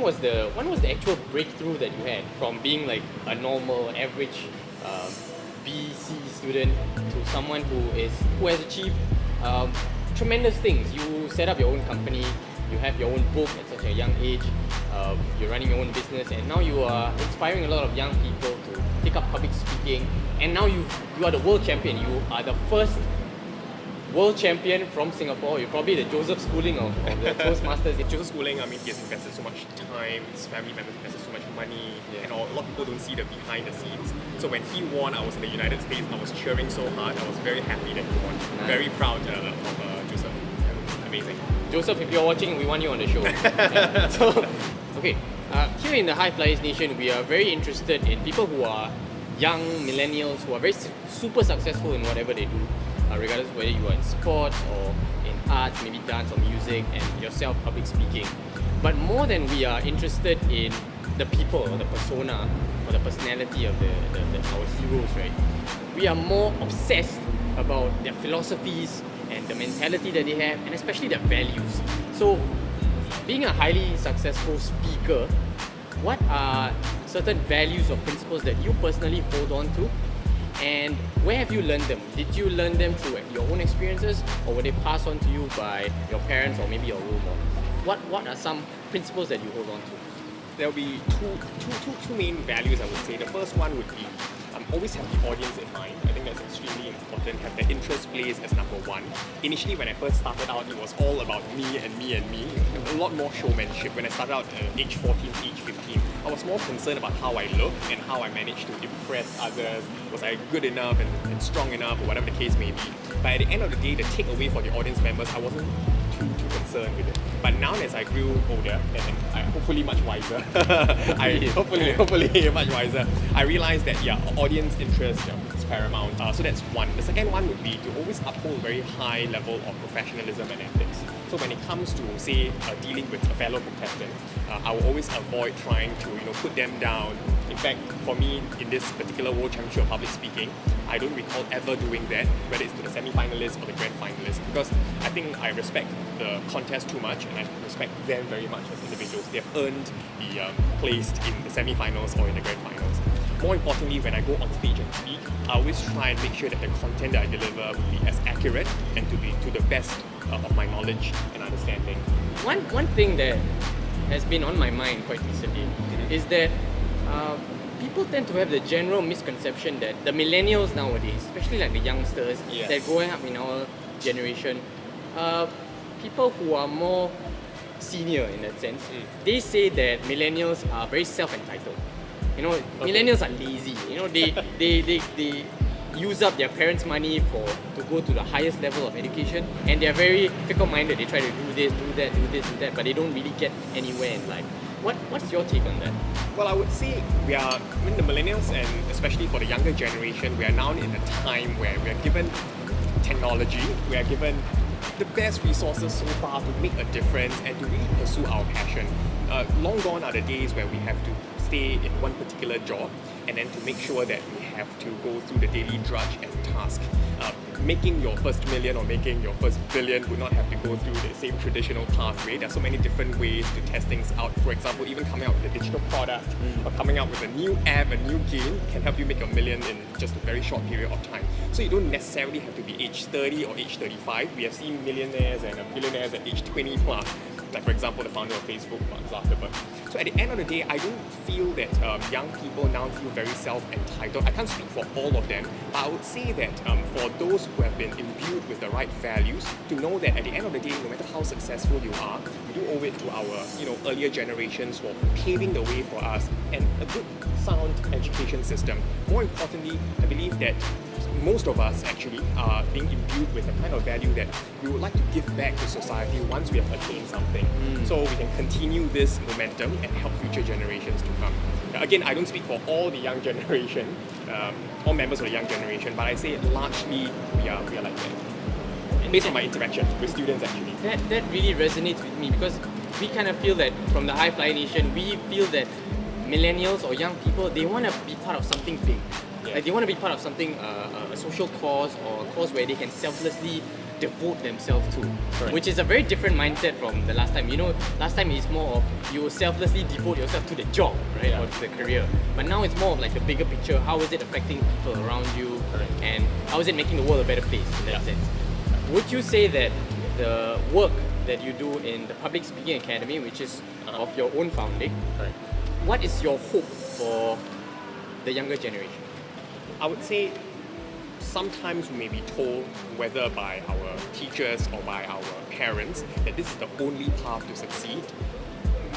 when was the actual breakthrough that you had from being like a normal average BC student to someone who has achieved tremendous things? You set up your own company, you have your own book at such a young age, you're running your own business, and now you are inspiring a lot of young people to take up public speaking, and now you are the world champion. You are the first world champion from Singapore. You're probably the Joseph Schooling of the Toastmasters. Joseph Schooling, I mean, he has invested so much time, his family members invested so much money, and a lot of people don't see the behind the scenes. So when he won, I was in the United States, I was cheering so hard, I was very happy that he won. Nice. Very proud of Joseph. Amazing. Joseph, if you're watching, we want you on the show. Yeah. So, okay, here in the High Flyers Nation, we are very interested in people who are young millennials who are very super successful in whatever they do, regardless of whether you are in sports or in arts, maybe dance or music, and yourself public speaking. But more than we are interested in the people or the persona or the personality of our heroes, right? We are more obsessed about their philosophies and the mentality that they have, and especially their values. So, being a highly successful speaker, what are certain values or principles that you personally hold on to, and where have you learned them? Did you learn them through your own experiences, or were they passed on to you by your parents or maybe your role models? What are some principles that you hold on to? There will be two main values, I would say. The first one would be always have the audience in mind. I think that's extremely important. Have the interest place as number one. Initially, when I first started out, it was all about me and me and me. A lot more showmanship. When I started out at age 14, age 15, I was more concerned about how I look and how I managed to impress others. Was I good enough and strong enough, or whatever the case may be. But at the end of the day, the takeaway for the audience members, I wasn't too concerned with it. But now as I grew older, and I hopefully much wiser, hopefully much wiser, I realized that audience interest is paramount. So that's one. The second one would be to always uphold a very high level of professionalism and ethics. So when it comes to, say, dealing with a fellow contestant, I will always avoid trying to put them down. In fact, for me, in this particular World Championship of Public Speaking, I don't recall ever doing that, whether it's to the semi-finalists or the grand finalists, because I think I respect the contest too much, and I respect them very much as individuals. They have earned the place in the semi-finals or in the grand finals. More importantly, when I go on stage and speak, I always try and make sure that the content that I deliver will be as accurate and to be to the best of my knowledge and understanding. One thing that has been on my mind quite recently is that people tend to have the general misconception that the millennials nowadays, especially like the youngsters that are growing up in our generation, people who are more senior in that sense, they say that millennials are very self-entitled. Millennials are lazy. They use up their parents' money to go to the highest level of education, and they're very fickle-minded. They try to do this, do that, do this, do that, but they don't really get anywhere in life. What's your take on that? Well, I would say the millennials, and especially for the younger generation, we are now in a time where we are given technology, we are given the best resources so far to make a difference and to really pursue our passion. Long gone are the days where we have to stay in one particular job and then to make sure that we have to go through the daily drudge and task. Making your first million or making your first billion would not have to go through the same traditional pathway. There are so many different ways to test things out. For example, even coming out with a digital product or coming out with a new app, a new game can help you make a million in just a very short period of time. So you don't necessarily have to be age 30 or age 35. We have seen millionaires and billionaires at age 20 plus. Like, for example, the founder of Facebook, Mark Zuckerberg. So at the end of the day, I don't feel that young people now feel very self-entitled. I can't speak for all of them, but I would say that for those who have been imbued with the right values, to know that at the end of the day, no matter how successful you are, we do owe it to our earlier generations for paving the way for us and a good, sound education system. More importantly, I believe that most of us actually are being imbued with the kind of value that we would like to give back to society once we have attained something. So we can continue this momentum and help future generations to come. Again, I don't speak for all the young generation, all members of the young generation, but I say largely we are like that. Based on my interaction with students actually. That really resonates with me, because we kind of feel that from the High Fly Nation, we feel that millennials or young people, they want to be part of something big. Like they want to be part of something, a social cause or a cause where they can selflessly devote themselves to, Correct. which is a very different mindset from the last time. You know, last time it's more of you selflessly devote yourself to the job, right, Yeah. or to the career. But now it's more of like the bigger picture. How is it affecting people around you, Correct. and how is it making the world a better place in that Yeah. sense? Would you say that the work that you do in the Public Speaking Academy, which is of your own founding, Correct. what is your hope for the younger generation? I would say sometimes we may be told, whether by our teachers or by our parents, that this is the only path to succeed.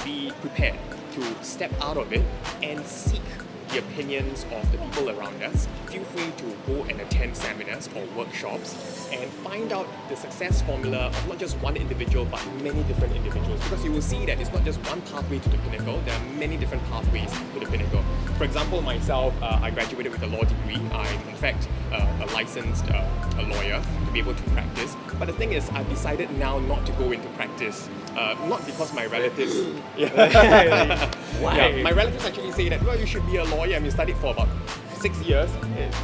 Be prepared to step out of it and seek the opinions of the people around us. Feel free to go and attend seminars or workshops and find out the success formula of not just one individual but many different individuals, because you will see that it's not just one pathway to the pinnacle, there are many different pathways to the pinnacle. For example, myself, I graduated with a law degree. I'm in fact a licensed a lawyer to be able to practice. But the thing is, I've decided now not to go into practice, not because my relatives. Why? Yeah, my relatives actually say that, well, you should be a lawyer and you studied for about 6 years.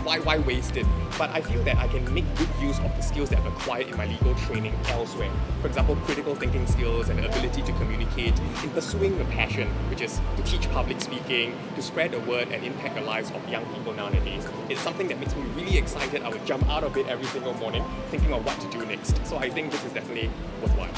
Why waste it? But I feel that I can make good use of the skills that I've acquired in my legal training elsewhere. For example, critical thinking skills and the ability to communicate in pursuing the passion, which is to teach public speaking, to spread the word and impact the lives of young people nowadays. It's something that makes me really excited. I would jump out of bed every single morning thinking of what to do next. So I think this is definitely worthwhile.